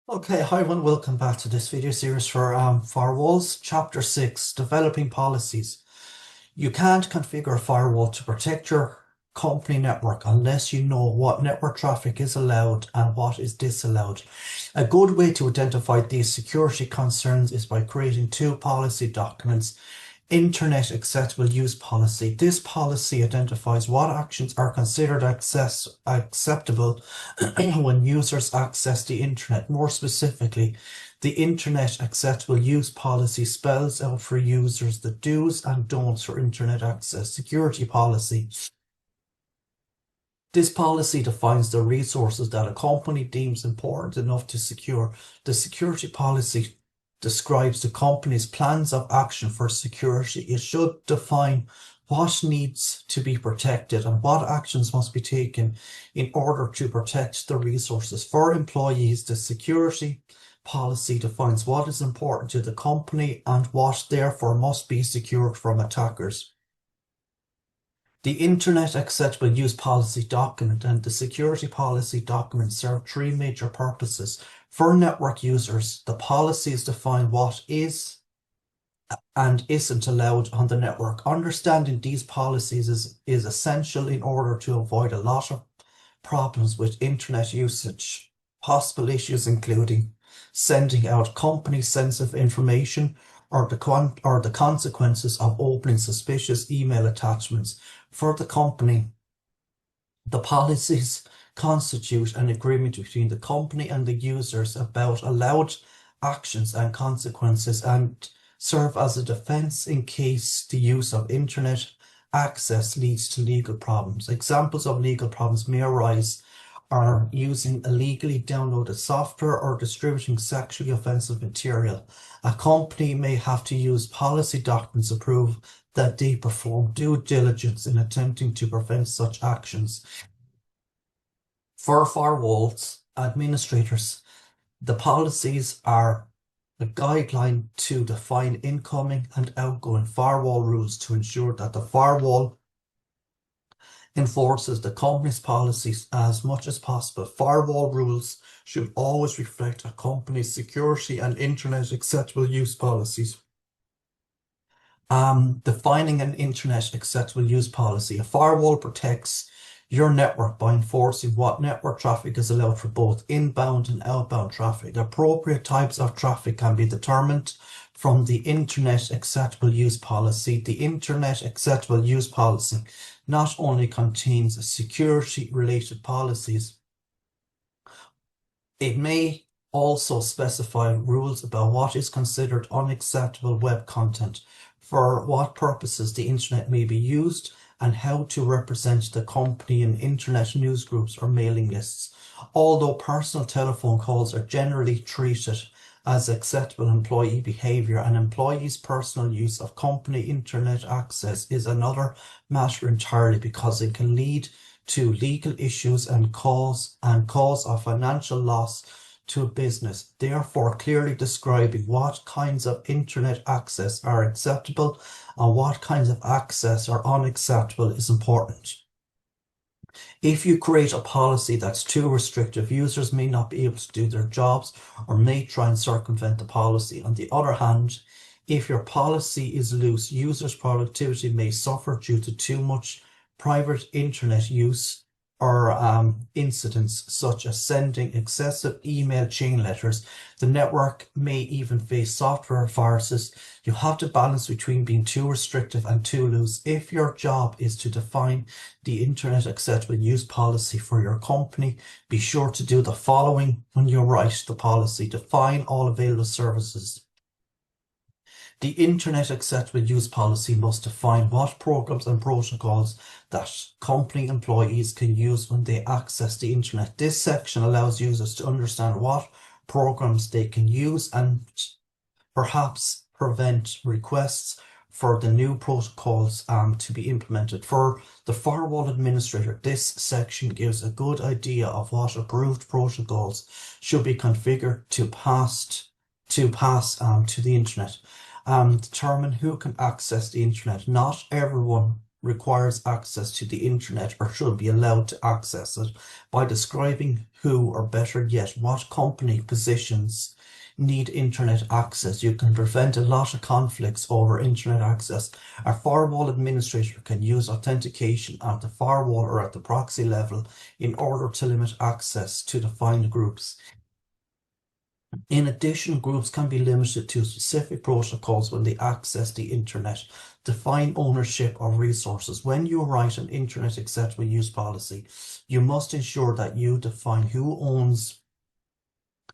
Okay, hi everyone, welcome back to this video series for firewalls, Chapter 6, Developing Policies. You can't configure a firewall to protect your company network unless you know what network traffic is allowed and what is disallowed. A good way to identify these security concerns is by creating two policy documents. Internet Acceptable Use Policy. This policy identifies what actions are considered acceptable when users access the internet. More specifically, the Internet Acceptable Use Policy spells out for users the do's and don'ts for internet access. Security policy. This policy defines the resources that a company deems important enough to secure. The security policy describes the company's plans of action for security. It should define what needs to be protected and what actions must be taken in order to protect the resources. For employees, the security policy defines what is important to the company and what therefore must be secured from attackers. The Internet Acceptable Use Policy document and the Security Policy document serve three major purposes. For network users, the policies define what is and isn't allowed on the network. Understanding these policies is essential in order to avoid a lot of problems with internet usage. Possible issues including sending out company-sensitive information or the consequences of opening suspicious email attachments. For the company, the policies constitute an agreement between the company and the users about allowed actions and consequences and serve as a defense in case the use of internet access leads to legal problems. Examples of legal problems may arise are using illegally downloaded software or distributing sexually offensive material. A company may have to use policy documents to prove that they perform due diligence in attempting to prevent such actions. For firewalls administrators, the policies are a guideline to define incoming and outgoing firewall rules to ensure that the firewall enforces the company's policies as much as possible. Firewall rules should always reflect a company's security and internet acceptable use policies. Defining an internet acceptable use policy. A firewall protects your network by enforcing what network traffic is allowed for both inbound and outbound traffic. Appropriate types of traffic can be determined from the Internet Acceptable Use Policy. The Internet Acceptable Use Policy not only contains security-related policies, it may also specify rules about what is considered unacceptable web content, for what purposes the internet may be used, and how to represent the company in internet news groups or mailing lists. Although personal telephone calls are generally treated as acceptable employee behavior, an employee's personal use of company internet access is another matter entirely, because it can lead to legal issues and cause of financial loss to a business. Therefore, clearly describing what kinds of internet access are acceptable and what kinds of access are unacceptable is important. If you create a policy that's too restrictive, users may not be able to do their jobs or may try and circumvent the policy. On the other hand, if your policy is loose, users' productivity may suffer due to too much private internet use or incidents such as sending excessive email chain letters. The network may even face software viruses. You have to balance between being too restrictive and too loose. If your job is to define the Internet Acceptable Use Policy for your company, be sure to do the following when you write the policy. Define all available services. The Internet Acceptable Use Policy must define what programs and protocols that company employees can use when they access the internet. This section allows users to understand what programs they can use and perhaps prevent requests for the new protocols to be implemented. For the firewall administrator, this section gives a good idea of what approved protocols should be configured to pass to the internet. Determine who can access the internet. Not everyone requires access to the internet or should be allowed to access it by describing who, or better yet, what company positions need internet access. You can prevent a lot of conflicts over internet access. A firewall administrator can use authentication at the firewall or at the proxy level in order to limit access to defined groups. In addition, groups can be limited to specific protocols when they access the internet. Define ownership of resources. When you write an internet acceptable use policy, you must ensure that you define who owns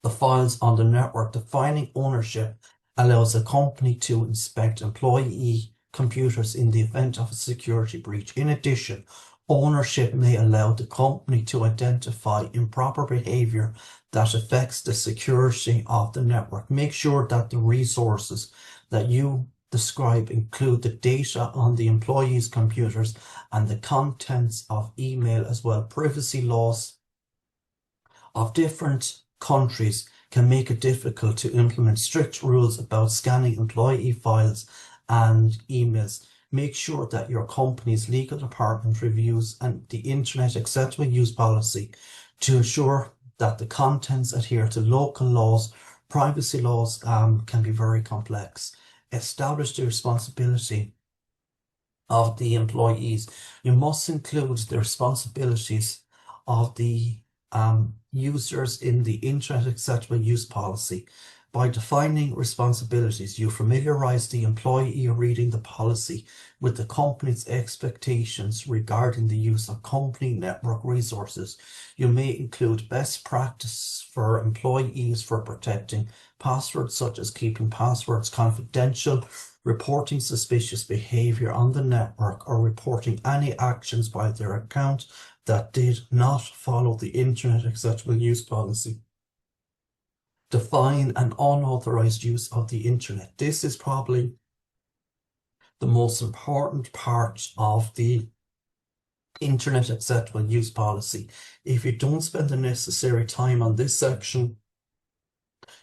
the files on the network. Defining ownership allows a company to inspect employee computers in the event of a security breach. In addition, ownership may allow the company to identify improper behavior that affects the security of the network. Make sure that the resources that you describe include the data on the employees' computers and the contents of email as well. Privacy laws of different countries can make it difficult to implement strict rules about scanning employee files and emails. Make sure that your company's legal department reviews the Internet Acceptable Use Policy to ensure that the contents adhere to local laws. Privacy laws can be very complex. Establish the responsibility of the employees. You must include the responsibilities of the users in the Internet Acceptable Use Policy. By defining responsibilities, you familiarize the employee reading the policy with the company's expectations regarding the use of company network resources. You may include best practice for employees for protecting passwords, such as keeping passwords confidential, reporting suspicious behavior on the network, or reporting any actions by their account that did not follow the Internet Acceptable Use Policy. Define an unauthorized use of the internet. This is probably the most important part of the Internet Acceptable Use Policy. If you don't spend the necessary time on this section,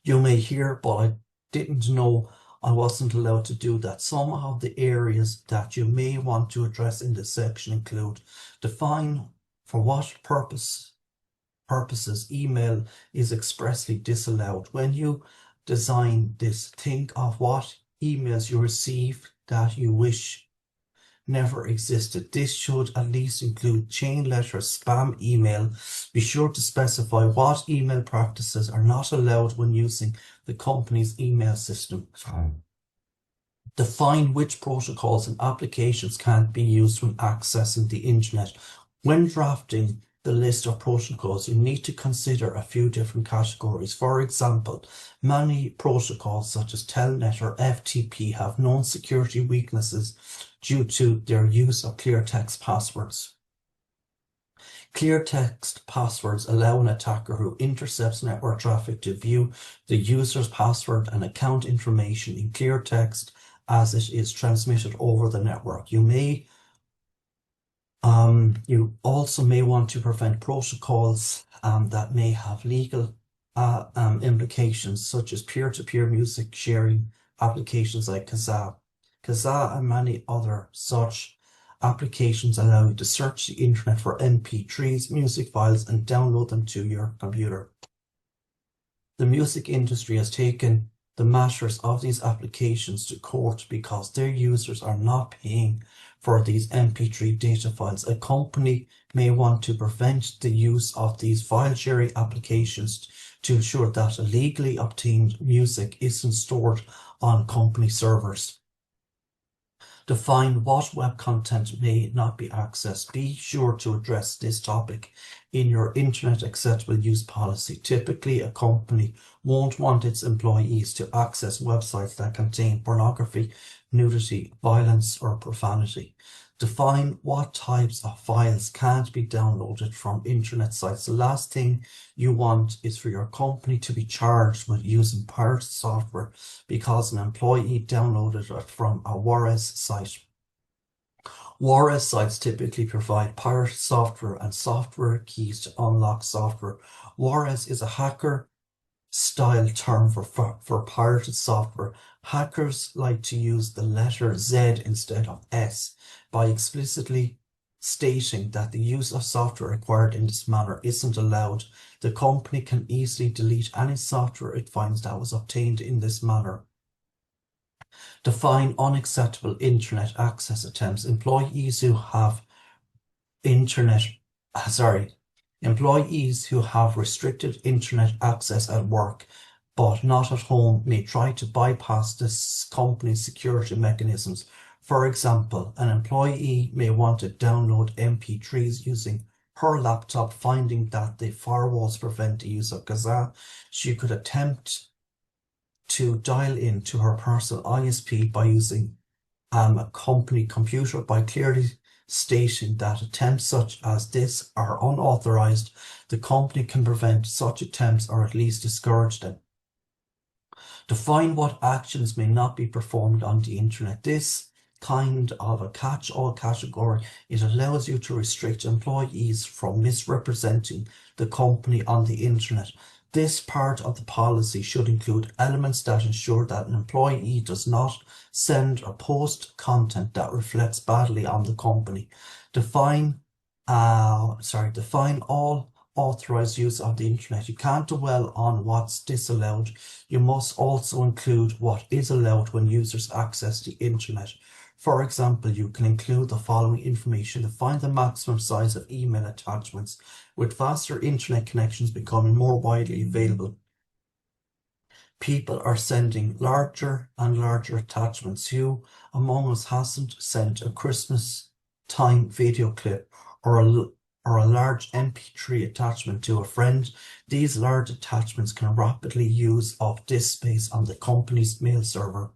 you may hear, but I didn't know I wasn't allowed to do that. Some of the areas that you may want to address in this section include: define for what purposes email is expressly disallowed. When you design this, think of what emails you receive that you wish never existed. This should at least include chain letters, spam email. Be sure to specify what email practices are not allowed when using the company's email system. Define which protocols and applications can't be used when accessing the internet. When drafting the list of protocols, you need to consider a few different categories. For example, many protocols such as Telnet or FTP have known security weaknesses due to their use of clear text passwords. Clear text passwords allow an attacker who intercepts network traffic to view the user's password and account information in clear text as it is transmitted over the network. You also may want to prevent protocols that may have legal implications, such as peer-to-peer music sharing applications like Kazaa. Kazaa and many other such applications allow you to search the internet for MP3s, music files, and download them to your computer. The music industry has taken the matters of these applications to court because their users are not paying for these MP3 data files. A company may want to prevent the use of these file sharing applications to ensure that illegally obtained music isn't stored on company servers. Define what web content may not be accessed. Be sure to address this topic in your Internet Acceptable Use Policy. Typically, a company won't want its employees to access websites that contain pornography, nudity, violence, or profanity. Define what types of files can't be downloaded from internet sites. The last thing you want is for your company to be charged with using pirate software because an employee downloaded it from a Juarez site. Juarez sites typically provide pirate software and software keys to unlock software. Juarez is a hacker style term for pirated software. Hackers like to use the letter Z instead of S by explicitly stating that the use of software acquired in this manner isn't allowed. The company can easily delete any software it finds that was obtained in this manner. Define unacceptable internet access attempts. Employees who have restricted internet access at work but not at home may try to bypass this company's security mechanisms. For example, an employee may want to download MP3s using her laptop, finding that the firewalls prevent the use of Gaza. She could attempt to dial in to her personal ISP by using a company computer by clearly stating that attempts such as this are unauthorized. The company can prevent such attempts or at least discourage them. Define what actions may not be performed on the internet. This kind of a catch-all category. It allows you to restrict employees from misrepresenting the company on the internet. This part of the policy should include elements that ensure that an employee does not send or post content that reflects badly on the company. Define all authorized use of the internet. You can't dwell on what's disallowed. You must also include what is allowed when users access the internet. For example, you can include the following information. Define the maximum size of email attachments. With faster internet connections becoming more widely available, people are sending larger and larger attachments. Who among us hasn't sent a Christmas time video clip or a large MP3 attachment to a friend? These large attachments can rapidly use up disk space on the company's mail server.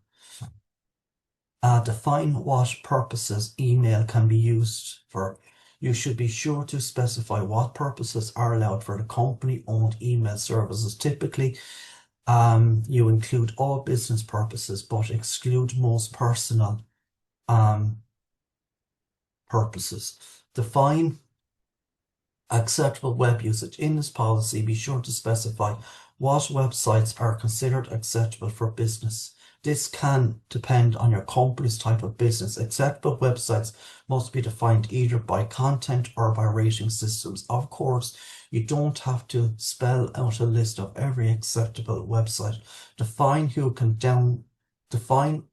Define what purposes email can be used for. You should be sure to specify what purposes are allowed for the company-owned email services. Typically, you include all business purposes, but exclude most personal purposes. Define acceptable web usage. In this policy, be sure to specify what websites are considered acceptable for business. This can depend on your company's type of business. Acceptable websites must be defined either by content or by rating systems. Of course, you don't have to spell out a list of every acceptable website. Define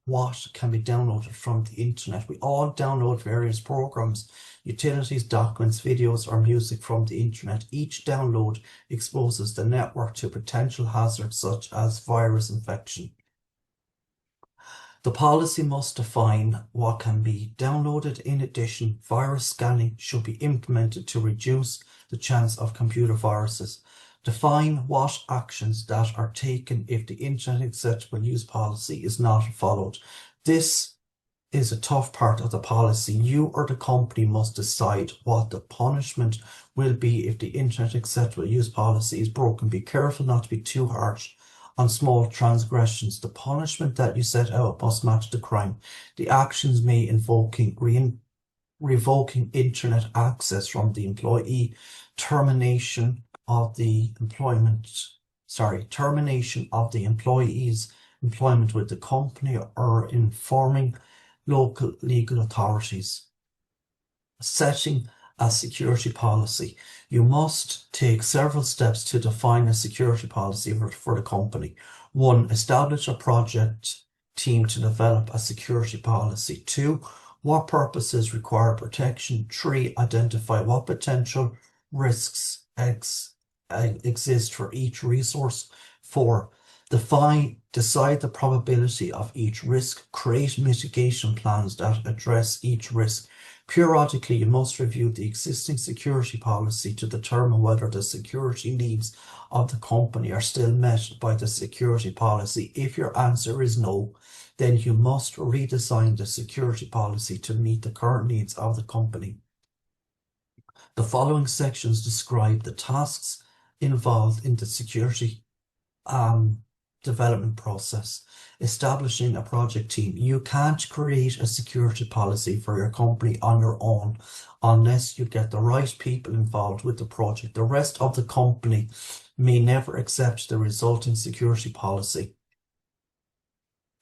what can be downloaded from the internet. We all download various programs, utilities, documents, videos, or music from the internet. Each download exposes the network to potential hazards such as virus infection. The policy must define what can be downloaded. In addition, virus scanning should be implemented to reduce the chance of computer viruses. Define what actions that are taken if the internet acceptable use policy is not followed. This is a tough part of the policy. You or the company must decide what the punishment will be if the internet acceptable use policy is broken. Be careful not to be too harsh on small transgressions. The punishment that you set out must match the crime. The actions may involve revoking internet access from the employee, termination of the employee's employment with the company, or informing local legal authorities. Setting a security policy. You must take several steps to define a security policy for the company. 1. Establish a project team to develop a security policy. 2. What purposes require protection? 3. Identify what potential risks exist for each resource. 4. Decide the probability of each risk. Create mitigation plans that address each risk. Periodically, you must review the existing security policy to determine whether the security needs of the company are still met by the security policy. If your answer is no, then you must redesign the security policy to meet the current needs of the company. The following sections describe the tasks involved in the security development process. Establishing a project team. You can't create a security policy for your company on your own unless you get the right people involved with the project. The rest of the company may never accept the resulting security policy.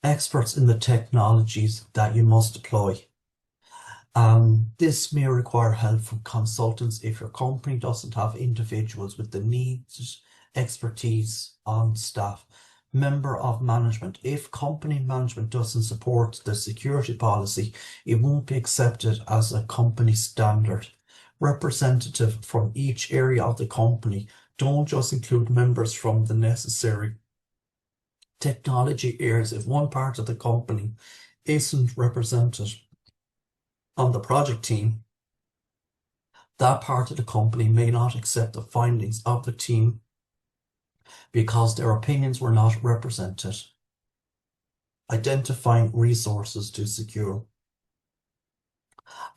Experts in the technologies that you must deploy. This may require help from consultants if your company doesn't have individuals with the needed expertise on staff. Member of management. If company management doesn't support the security policy, it won't be accepted as a company standard. Representative from each area of the company. Don't just include members from the necessary technology areas. If one part of the company isn't represented on the project team, that part of the company may not accept the findings of the team because their opinions were not represented. Identifying resources to secure.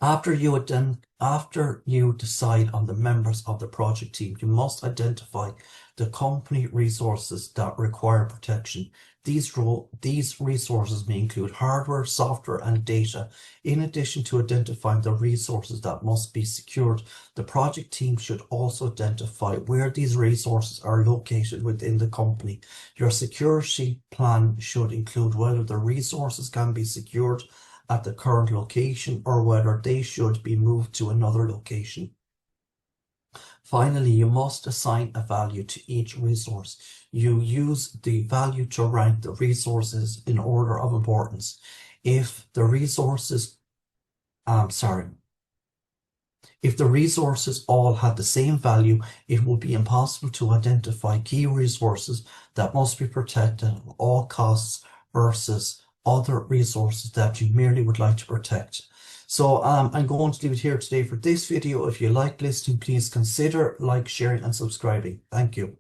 After you decide on the members of the project team, you must identify the company resources that require protection. These resources may include hardware, software, and data. In addition to identifying the resources that must be secured, the project team should also identify where these resources are located within the company. Your security plan should include whether the resources can be secured at the current location or whether they should be moved to another location. Finally, you must assign a value to each resource. You use the value to rank the resources in order of importance. If the resources all had the same value, it would be impossible to identify key resources that must be protected at all costs versus other resources that you merely would like to protect. So I'm going to leave it here today for this video. If you like listening, please consider like, sharing, and subscribing. Thank you.